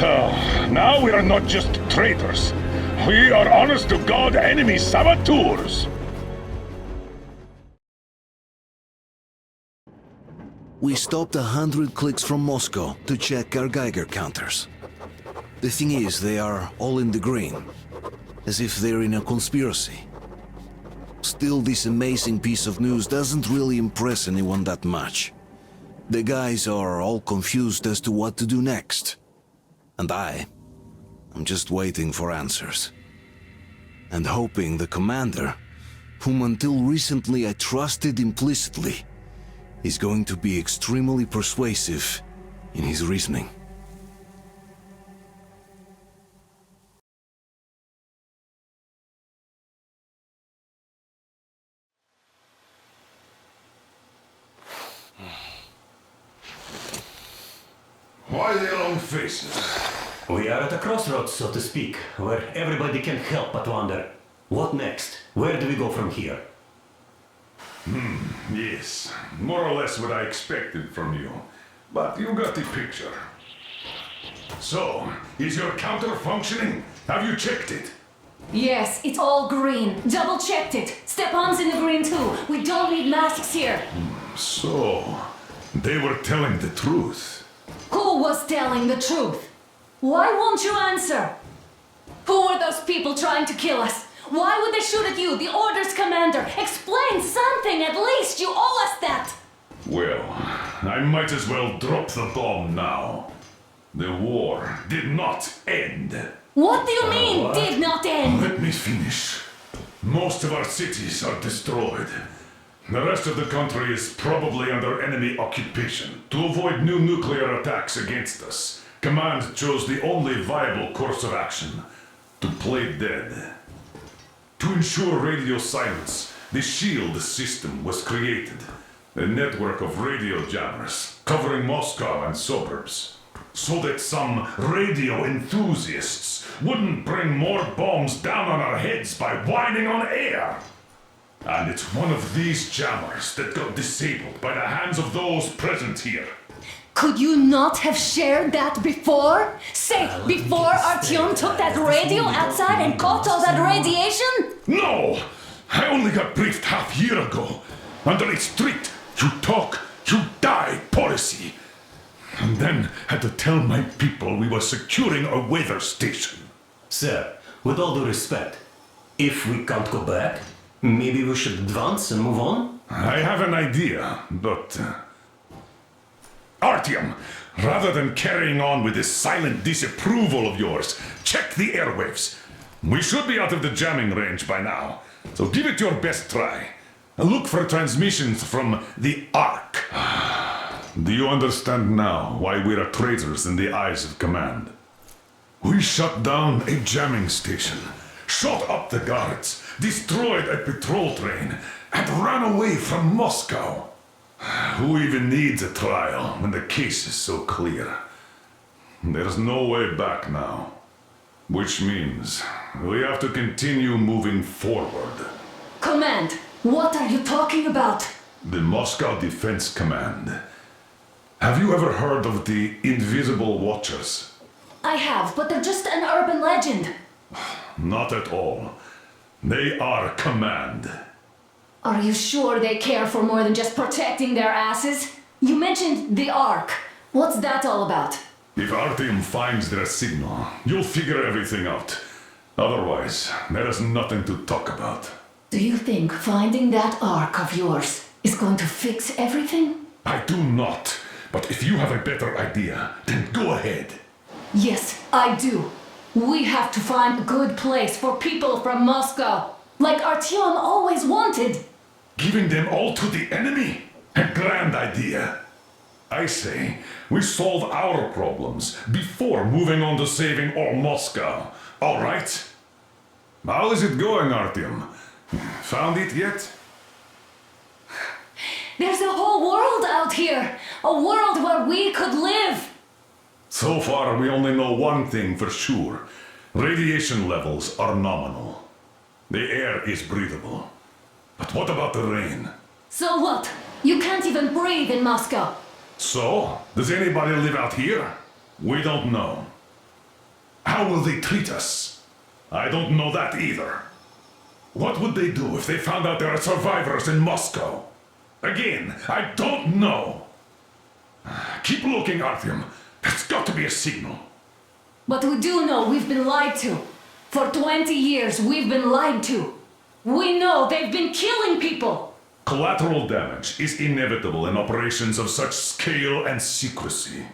Now we are not just traitors. We are honest-to-God enemy saboteurs. We stopped 100 clicks from Moscow to check our Geiger counters. The thing is, they are all in the green, as if they're in a conspiracy. Still, this amazing piece of news doesn't really impress anyone that much. The guys are all confused as to what to do next. And I'm just waiting for answers. And hoping the commander, whom until recently I trusted implicitly, is going to be extremely persuasive in his reasoning. Why the long faces? We are at a crossroads, so to speak, where everybody can help but wonder, what next? Where do we go from here? Yes, more or less what I expected from you. But you got the picture. So, is your counter functioning? Have you checked it? Yes, it's all green. Double checked it. Stepan's in the green too. We don't need masks here. So, they were telling the truth. Who was telling the truth? Why won't you answer? Who were those people trying to kill us? Why would they shoot at you, the Order's commander? Explain something, at least! You owe us that! Well, I might as well drop the bomb now. The war did not end. What do you mean, did not end? Let me finish. Most of our cities are destroyed. The rest of the country is probably under enemy occupation. To avoid new nuclear attacks against us, Command chose the only viable course of action: to play dead. To ensure radio silence, the SHIELD system was created, a network of radio jammers covering Moscow and suburbs, so that some radio enthusiasts wouldn't bring more bombs down on our heads by whining on air. And it's one of these jammers that got disabled by the hands of those present here. Could you not have shared that before? Say, before Artyom took that radio outside and caught all that radiation? No! I only got briefed half year ago, under a strict "you talk, you die" policy. And then had to tell my people we were securing a weather station. Sir, with all due respect, if we can't go back, maybe we should advance and move on? I have an idea, but... Artyom, rather than carrying on with this silent disapproval of yours, check the airwaves. We should be out of the jamming range by now, so give it your best try. Look for transmissions from the Ark. Do you understand now why we are traitors in the eyes of Command? We shut down a jamming station, shot up the guards, destroyed a patrol train, and ran away from Moscow. Who even needs a trial when the case is so clear? There's no way back now. Which means we have to continue moving forward. Command, what are you talking about? The Moscow Defense Command. Have you ever heard of the Invisible Watchers? I have, but they're just an urban legend. Not at all. They are Command. Are you sure they care for more than just protecting their asses? You mentioned the Ark. What's that all about? If Artyom finds their signal, you'll figure everything out. Otherwise, there is nothing to talk about. Do you think finding that Ark of yours is going to fix everything? I do not. But if you have a better idea, then go ahead. Yes, I do. We have to find a good place for people from Moscow, like Artyom always wanted. Giving them all to the enemy? A grand idea. I say, we solve our problems before moving on to saving all Moscow. All right? How is it going, Artyom? Found it yet? There's a whole world out here. A world where we could live. So far, we only know one thing for sure. Radiation levels are nominal. The air is breathable. But what about the rain? So what? You can't even breathe in Moscow. So, does anybody live out here? We don't know. How will they treat us? I don't know that either. What would they do if they found out there are survivors in Moscow? Again, I don't know. Keep looking, Artyom. That's got to be a signal. But we do know we've been lied to. For 20 years, we've been lied to. We know they've been killing people. Collateral damage is inevitable in operations of such scale and secrecy.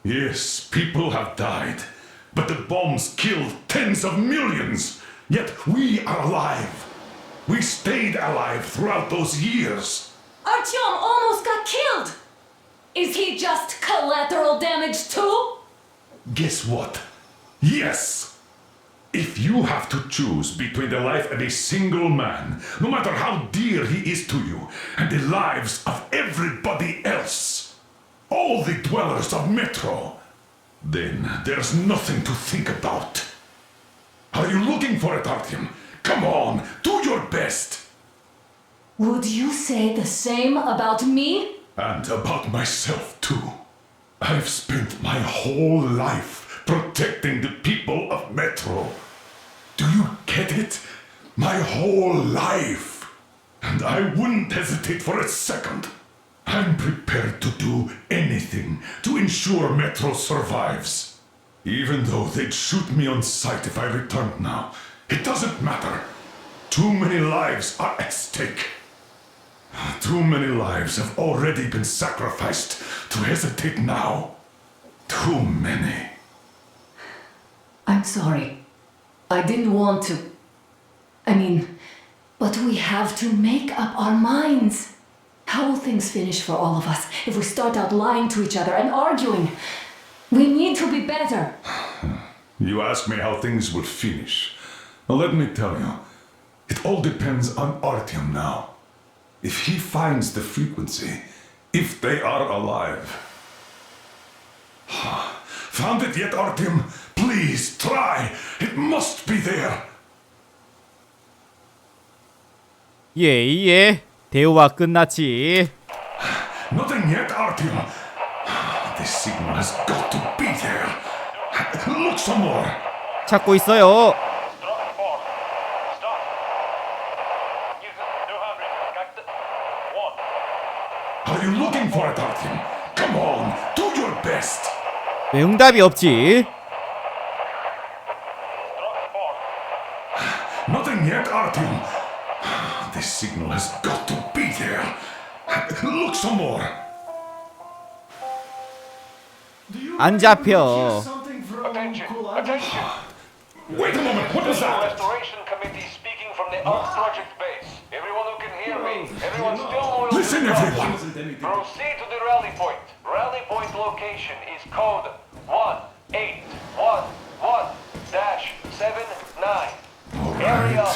Yes, people have died, but the bombs killed tens of millions. Yet we are alive. We stayed alive throughout those years. Artyom almost got killed. Is he just collateral damage too? Guess what? Yes! If you have to choose between the life of a single man, no matter how dear he is to you, and the lives of everybody else, all the dwellers of Metro, then there's nothing to think about. Are you looking for it, Artyom? Come on, do your best! Would you say the same about me? And about myself, too. I've spent my whole life protecting the people of Metro. Do you get it? My whole life. And I wouldn't hesitate for a second. I'm prepared to do anything to ensure Metro survives. Even though they'd shoot me on sight if I returned now. It doesn't matter. Too many lives are at stake. Too many lives have already been sacrificed to hesitate now. Too many. I'm sorry. I didn't want to. But we have to make up our minds. How will things finish for all of us if we start out lying to each other and arguing? We need to be better. You ask me how things will finish. Well, let me tell you, it all depends on Artyom now. If he finds the frequency, if they are alive. Found it yet, Artyom? Please, try! It must be there! 예. 대화가 끝났지. Nothing yet, Artyom. This signal has got to be there. Look some more. 찾고 있어요. Are you looking for it, Artyom? Come on, do your best. 왜 응답이 없지? Nothing yet, Artyom. This signal has got to be there. Look some more. 안 잡혀. Attention! Wait a moment, what was that? Restoration Committee speaking from the Ark Project base. Everyone who can hear me, everyone still loyal. Listen, everyone. Proceed to the rally point. Rally point location is code 1811-79. Area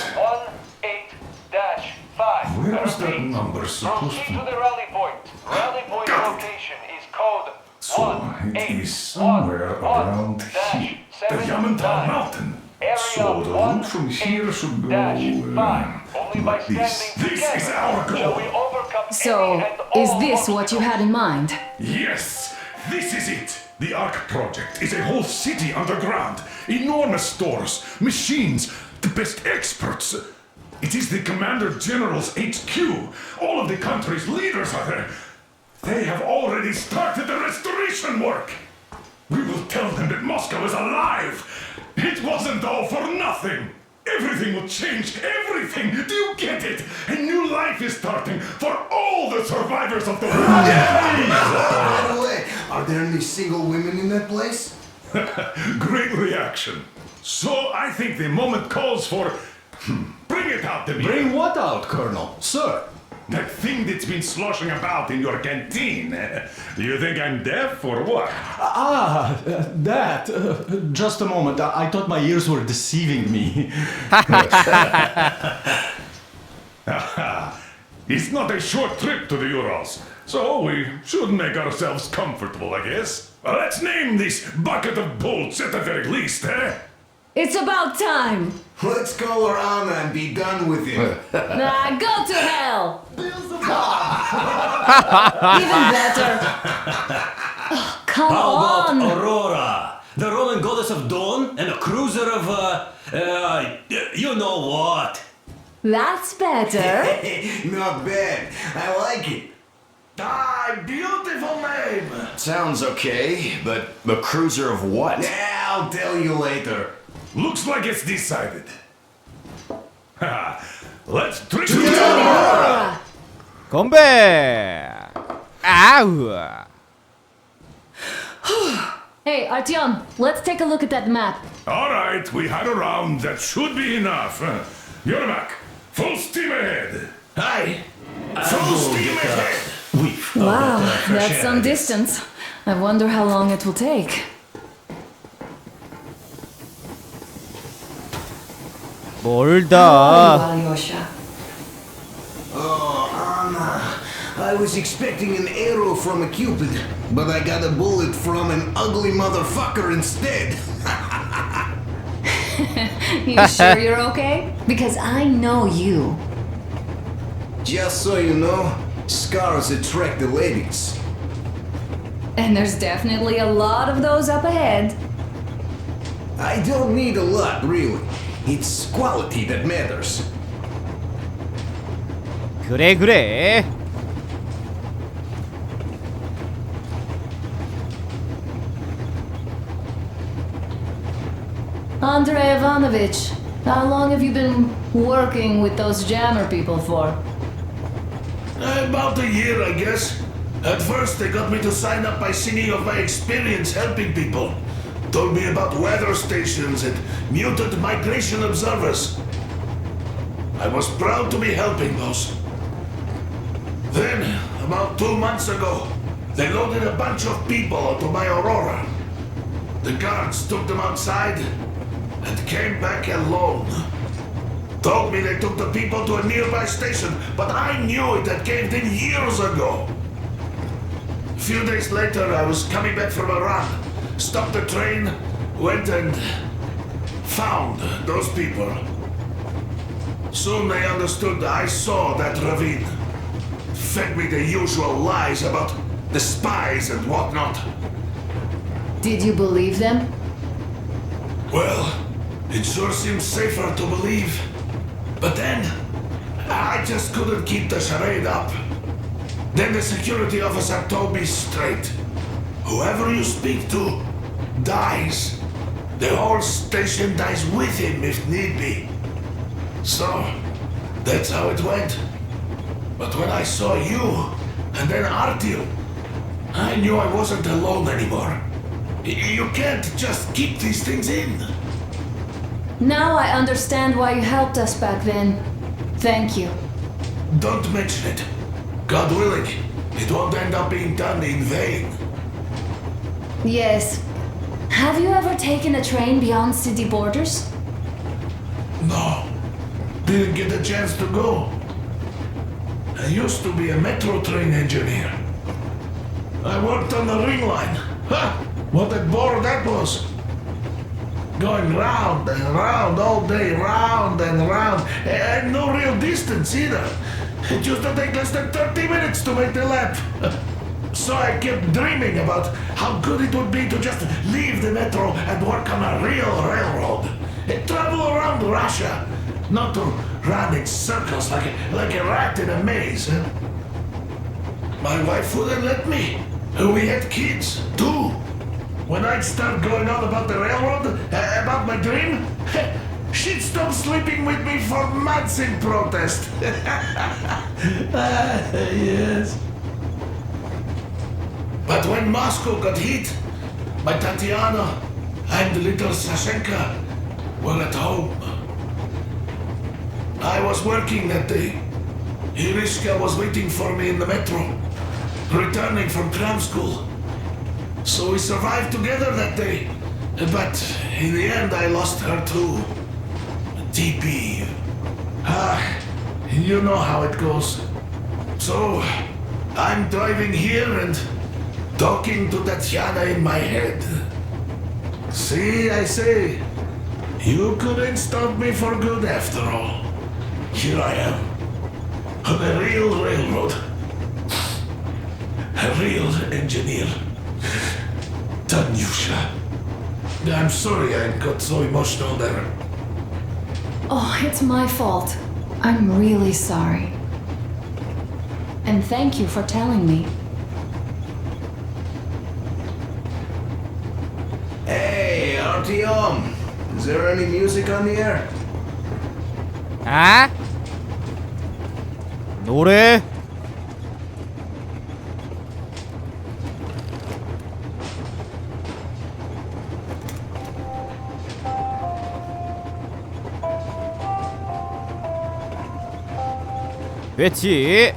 18-5. Where's that number supposed Proceed to to the rally point. Rally point location is code So it is somewhere around here. The Yamantau Mountain. So the route from here should go like this. This is our goal. So, is this what you had in mind? Yes, this is it. The Ark Project is a whole city underground. Enormous stores, machines, the best experts. It is the Commander General's HQ. All of the country's leaders are there. They have already started the restoration work. We will tell them that Moscow is alive. It wasn't all for nothing. Everything will change, everything. Do you get it? A new life is starting for all the survivors of the war. By the way, are there any single women in that place? Great reaction. So I think the moment calls for... Bring it out to me. Bring what out, Colonel? Sir? That thing that's been sloshing about in your canteen. Do you think I'm deaf or what? That. Just a moment. I thought my ears were deceiving me. It's not a short trip to the Urals, so we should make ourselves comfortable, I guess. Well, let's name this bucket of bolts at the very least, eh? It's about time! Let's call her Anna and be done with it. Nah, go to hell! Even better. Oh, come How about on! Aurora? The Roman goddess of dawn and a cruiser of, you know what? That's better. Not bad. I like it. Ah, beautiful name. Sounds okay, but the cruiser of what? Yeah, I'll tell you later. Looks like it's decided. Let's drink to Aurora. 건배. 아우. Hey, Artyom, let's take a look at that map. All right, we had a round. That should be enough. You're back. Full steam ahead. Aye. Full steam ahead. Wow, that's some distance. I wonder how long it will take. 멀다. Alyosha. Oh, Anna. I was expecting an arrow from a cupid, but I got a bullet from an ugly motherfucker instead. You sure you're okay? Because I know you. Just so you know, scars attract the ladies. And there's definitely a lot of those up ahead. I don't need a lot, really. It's quality that matters. 그래 그래. Andrei Ivanovich, how long have you been working with those jammer people for? About a year, I guess. At first, they got me to sign up by singing of my experience helping people. Told me about weather stations and mutant migration observers. I was proud to be helping those. Then, about 2 months ago, they loaded a bunch of people onto my Aurora. The guards took them outside and came back alone. Told me they took the people to a nearby station, but I knew it had caved in years ago. A few days later, I was coming back from a run, stopped the train, went and found those people. Soon they understood I saw that ravine. Fed me the usual lies about the spies and whatnot. Did you believe them? Well, it sure seems safer to believe. But then, I just couldn't keep the charade up. Then the security officer told me straight. Whoever you speak to dies. The whole station dies with him if need be. So, that's how it went. But when I saw you, and then Artyom, I knew I wasn't alone anymore. You can't just keep these things in. Now I understand why you helped us back then. Thank you. Don't mention it. God willing, it won't end up being done in vain. Yes. Have you ever taken a train beyond city borders? No, didn't get a chance to go. I used to be a metro train engineer. I worked on the ring line. Ha! What a bore that was. Going round and round all day, round and round, and no real distance either. It used to take less than 30 minutes to make the lap. So I kept dreaming about how good it would be to just leave the metro and work on a real railroad. And travel around Russia, not to run in circles like a rat in a maze. My wife wouldn't let me. We had kids, too. When I'd start going on about the railroad, about my dream, she'd stop sleeping with me for months in protest. Yes. But when Moscow got hit, my Tatiana and little Sashenka were at home. I was working that day. Irishka was waiting for me in the metro, returning from cram school. So we survived together that day. But in the end, I lost her too. TP. You know how it goes. So, I'm driving here and talking to Tatiana in my head. See, I say, you couldn't stop me for good after all. Here I am, on a real railroad. A real engineer. Tanyusha. I'm sorry I got so emotional there. Oh, it's my fault. I'm really sorry. And thank you for telling me. Hey, Artyom! Is there any music on the air? 아? 노래? 됐지.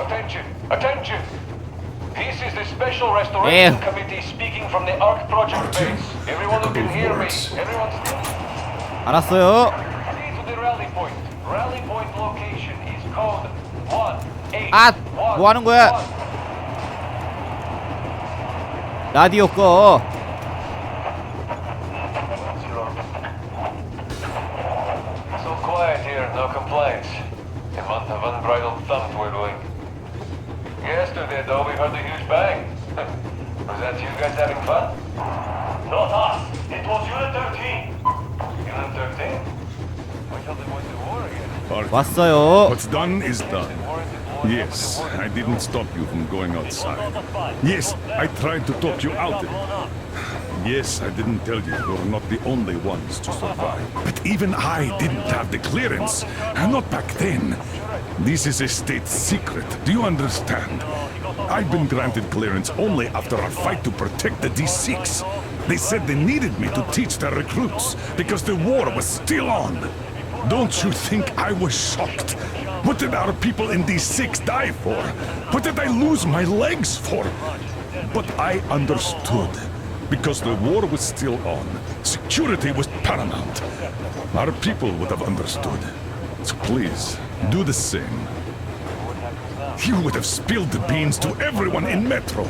Attention! Attention! This is the Special Restoration Committee speaking from the ARC Project base. Everyone who can hear me, everyone still... 알았어요. Proceed to the rally point. Rally point location is code 181. 아, 뭐 하는 거야? 라디오 꺼. So quiet here, no complaints. A month of unbridled thump we're doing. Yesterday, though, we heard a huge bang. Was that you guys having fun? Not us. It was Unit 13. Unit 13? We thought they went to war again. 왔어요. What's done is done. Yes, I didn't stop you from going outside. Yes, I tried to talk you out of it. Yes, I didn't tell you you're not the only ones to survive. But even I didn't have the clearance. Not back then. This is a state secret. Do you understand? I've been granted clearance only after a fight to protect the D6. They said they needed me to teach their recruits because the war was still on. Don't you think I was shocked? What did our people in D6 die for? What did I lose my legs for? But I understood. Because the war was still on. Security was paramount. Our people would have understood. So please, do the same. You would have spilled the beans to everyone in Metro.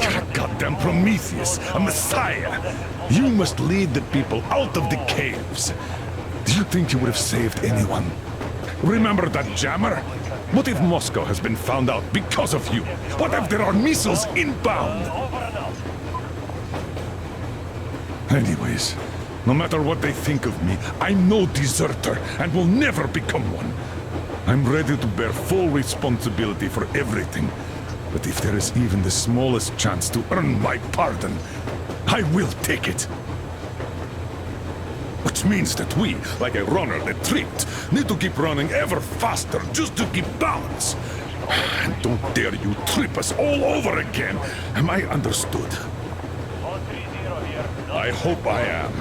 You're a goddamn Prometheus, a messiah. You must lead the people out of the caves. Do you think you would have saved anyone? Remember that jammer? What if Moscow has been found out because of you? What if there are missiles inbound? Anyways, no matter what they think of me, I'm no deserter and will never become one. I'm ready to bear full responsibility for everything. But if there is even the smallest chance to earn my pardon, I will take it. Which means that we, like a runner that tripped, need to keep running ever faster just to keep balance. And don't dare you trip us all over again. Am I understood? I hope I am.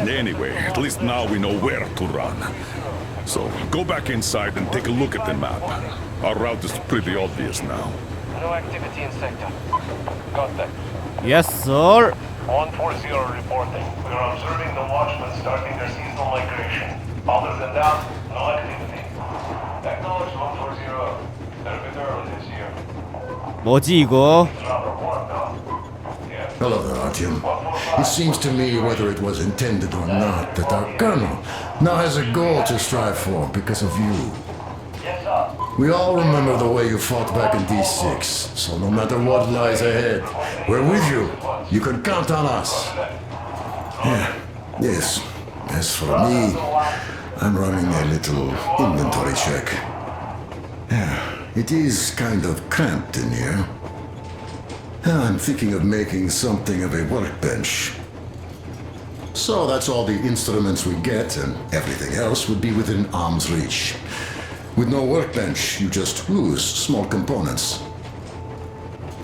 Anyway, at least now we know where to run. So, go back inside and take a look at the map. Our route is pretty obvious now. No activity in sector. Contact. Yes, sir. 140 reporting. We are observing the watchmen starting their seasonal migration. Other than that, no activity. Acknowledge 140. They're a bit early this year. 뭐지 이거? It's rather warm now. Yeah. Hello there, Artyom. It seems to me, whether it was intended or not, that our colonel now has a goal to strive for because of you. Yes, sir. We all remember the way you fought back in D6, so no matter what lies ahead, we're with you. You can count on us. Yeah. Yes. As for me, I'm running a little inventory check. Yeah. It is kind of cramped in here. I'm thinking of making something of a workbench. So that's all the instruments we get, and everything else would be within arm's reach. With no workbench, you just lose small components.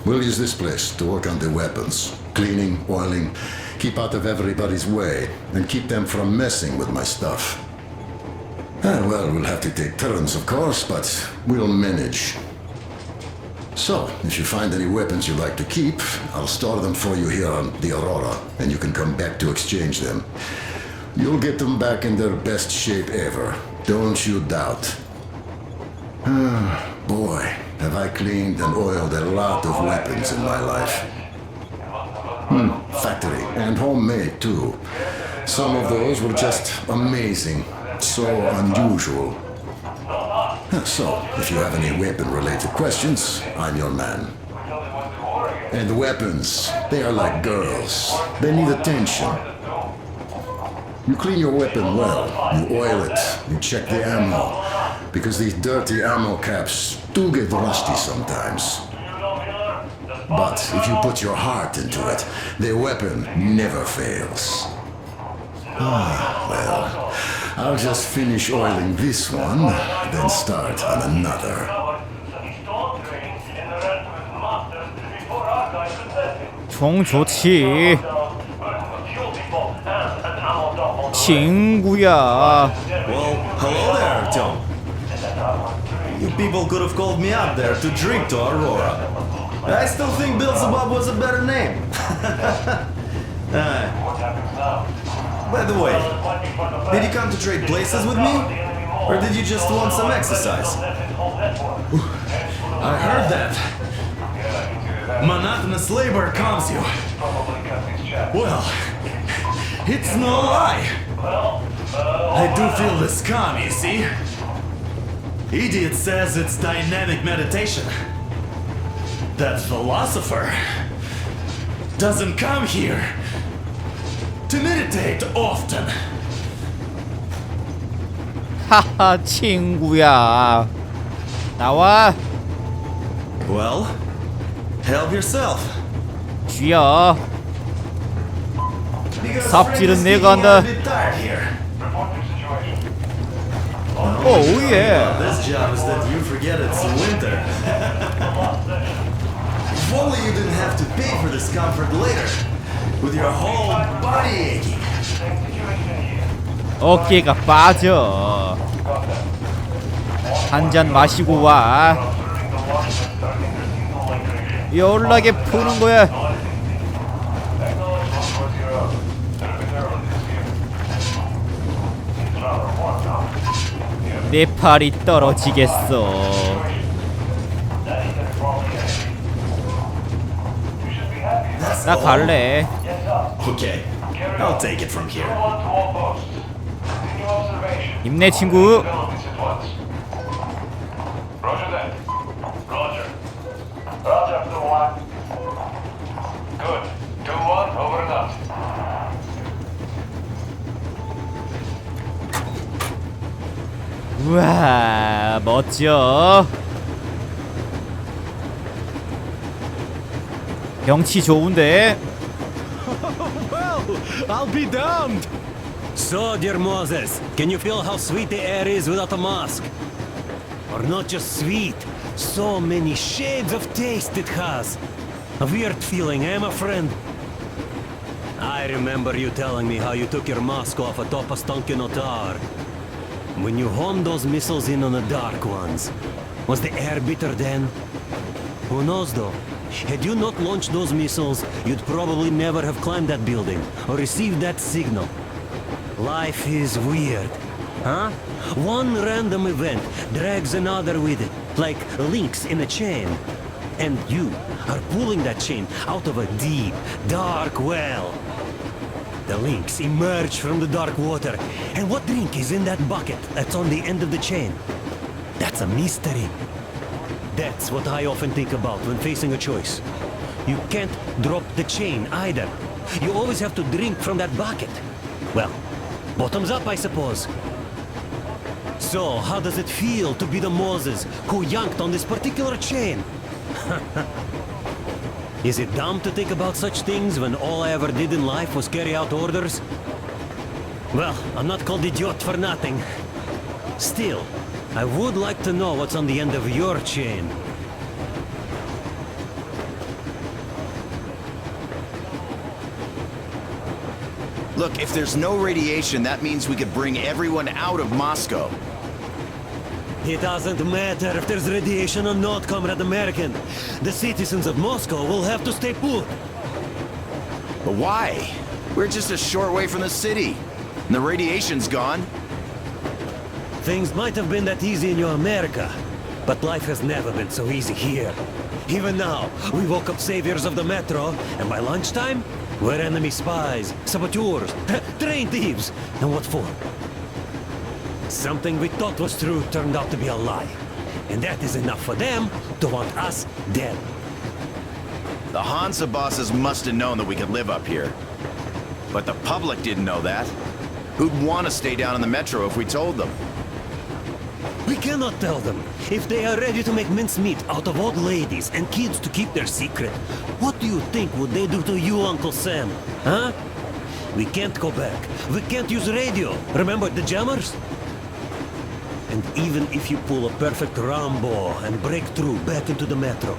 We'll use this place to work on the weapons. Cleaning, oiling, keep out of everybody's way, and keep them from messing with my stuff. Well, we'll have to take turns, of course, but we'll manage. So, if you find any weapons you'd like to keep, I'll store them for you here on the Aurora, and you can come back to exchange them. You'll get them back in their best shape ever. Don't you doubt. Boy, have I cleaned and oiled a lot of weapons in my life. Factory and homemade too. Some of those were just amazing. So unusual. So, if you have any weapon-related questions, I'm your man. And weapons, they are like girls. They need attention. You clean your weapon well, you oil it, you check the ammo, because these dirty ammo caps do get rusty sometimes. But if you put your heart into it, the weapon never fails. Well, I'll just finish oiling this one, then start on another. 총 좋지. 친구야. Well, hello there, Tom. You people could have called me up there to drink to Aurora. I still think Beelzebub was a better name. By the way, did you come to trade places with me? Or did you just want some exercise? I heard that. Monotonous labor calms you. Well, it's no lie. I do feel this calm, you see? Idiot says it's dynamic meditation. That philosopher doesn't come here to meditate often. 하하, 친구야. 나와. Well, help yourself. 쥐야. 삽질은 내가 한다. Oh yeah. This job is that you forget it's winter. If only you didn't have to pay for this comfort later, with your whole body aching. 어깨가 빠져. 한 잔 마시고 와. 연락에 푸는 거야. 내 팔이 떨어지겠어. 나 갈래. Okay, I'll take it from here. 힘내 친구. Roger that. Roger. Roger, 2-1. Good. 2-1, over and out. 우와, 멋져. 경치 좋은데. Well, I'll be damned. So, dear Moses, can you feel how sweet the air is without a mask? Or not just sweet, so many shades of taste it has. A weird feeling, eh, my friend? I remember you telling me how you took your mask off atop a stunking tower. When you homed those missiles in on the dark ones, was the air bitter then? Who knows though? Had you not launched those missiles, you'd probably never have climbed that building or received that signal. Life is weird, huh? One random event drags another with it, like links in a chain. And you are pulling that chain out of a deep, dark well. The links emerge from the dark water. And what drink is in that bucket that's on the end of the chain? That's a mystery. That's what I often think about when facing a choice. You can't drop the chain either. You always have to drink from that bucket. Well, bottoms up, I suppose. So, how does it feel to be the Moses who yanked on this particular chain? Is it dumb to think about such things when all I ever did in life was carry out orders? Well, I'm not called idiot for nothing. Still, I would like to know what's on the end of your chain. Look, if there's no radiation, that means we could bring everyone out of Moscow. It doesn't matter if there's radiation or not, Comrade American. The citizens of Moscow will have to stay put. But why? We're just a short way from the city. And the radiation's gone. Things might have been that easy in your America, but life has never been so easy here. Even now, we woke up saviors of the metro, and by lunchtime, we're enemy spies, saboteurs, train thieves. And what for? Something we thought was true turned out to be a lie. And that is enough for them to want us dead. The Hansa bosses must have known that we could live up here. But the public didn't know that. Who'd want to stay down in the metro if we told them? We cannot tell them. If they are ready to make mincemeat out of old ladies and kids to keep their secret, what do you think would they do to you, Uncle Sam? Huh? We can't go back. We can't use radio. Remember the jammers? And even if you pull a perfect Rambo and break through back into the metro,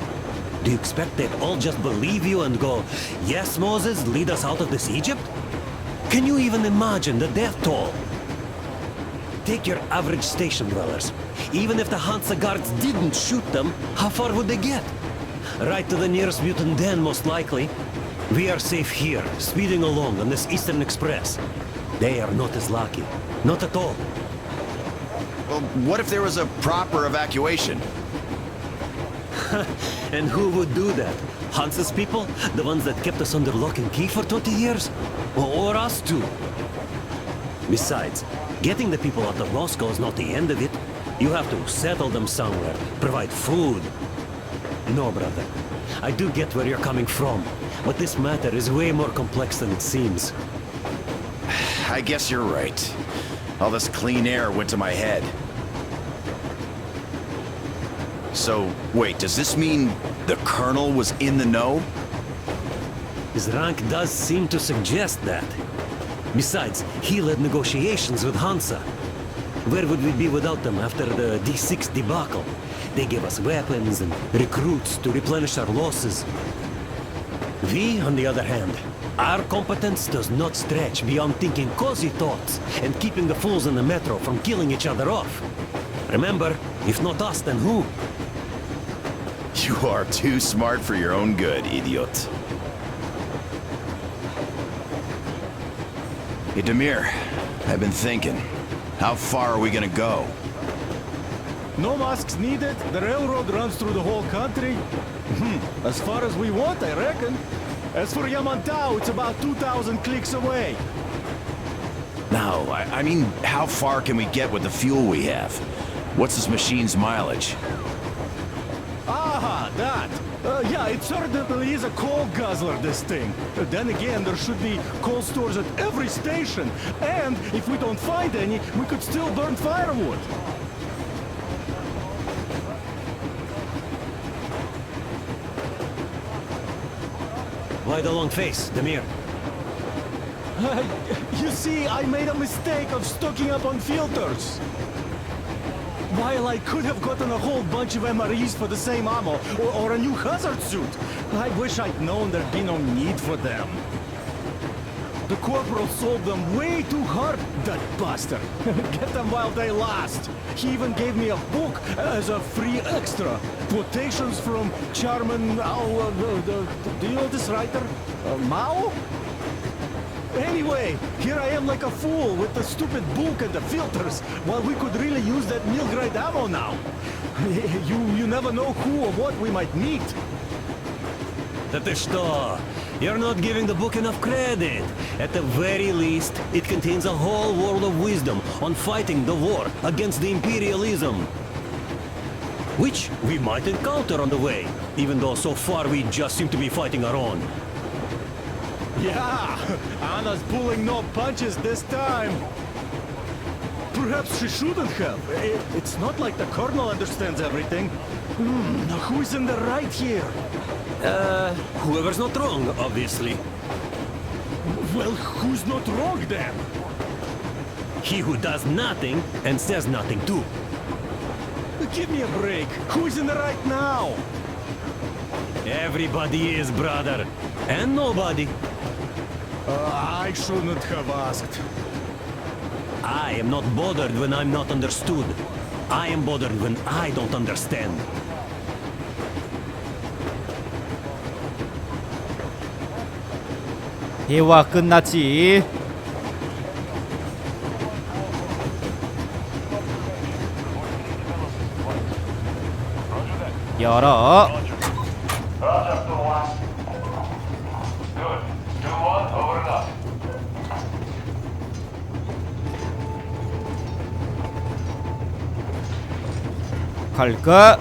do you expect they'd all just believe you and go, "Yes, Moses, lead us out of this Egypt"? Can you even imagine the death toll? Take your average station dwellers. Even if the Hansa guards didn't shoot them, how far would they get? Right to the nearest mutant den, most likely. We are safe here, speeding along on this Eastern Express. They are not as lucky. Not at all. Well, what if there was a proper evacuation? And who would do that? Hansa's people? The ones that kept us under lock and key for 20 years? Or us too? Besides, getting the people out of Moscow is not the end of it. You have to settle them somewhere, provide food. No, brother. I do get where you're coming from, but this matter is way more complex than it seems. I guess you're right. All this clean air went to my head. So, wait, does this mean the Colonel was in the know? His rank does seem to suggest that. Besides, he led negotiations with Hansa. Where would we be without them after the D6 debacle? They gave us weapons and recruits to replenish our losses. We, on the other hand, our competence does not stretch beyond thinking cozy thoughts and keeping the fools in the metro from killing each other off. Remember, if not us, then who? You are too smart for your own good, idiot. Hey, Demir, I've been thinking. How far are we gonna go? No masks needed. The railroad runs through the whole country. As far as we want, I reckon. As for Yamantau, it's about 2,000 clicks away. No, I mean, how far can we get with the fuel we have? What's this machine's mileage? Aha, that. Yeah, it certainly is a coal guzzler, this thing. Then again, there should be coal stores at every station. And if we don't find any, we could still burn firewood. Why the long face, Demir? You see, I made a mistake of stocking up on filters. While I could have gotten a whole bunch of MREs for the same ammo, or a new hazard suit, I wish I'd known there'd be no need for them. The corporal sold them way too hard, that bastard. Get them while they last. He even gave me a book as a free extra. Quotations from Chairman Mao, do you know this writer? Mao? Anyway, here I am like a fool with the stupid book and the filters, while we could really use that meal-grade ammo now. You never know who or what we might meet. Ты что? You're not giving the book enough credit. At the very least, it contains a whole world of wisdom on fighting the war against the imperialism. Which we might encounter on the way, even though so far we just seem to be fighting our own. Yeah, Anna's pulling no punches this time. Perhaps she shouldn't have. It's not like the Colonel understands everything. Who's in the right here? Whoever's not wrong, obviously. Well, who's not wrong then? He who does nothing and says nothing too. Give me a break. Who's in the right now? Everybody is, brother. And nobody. I shouldn't have asked. I am not bothered when I'm not understood. I am bothered when I don't understand. 대화 끝났지. 열어. 갈까?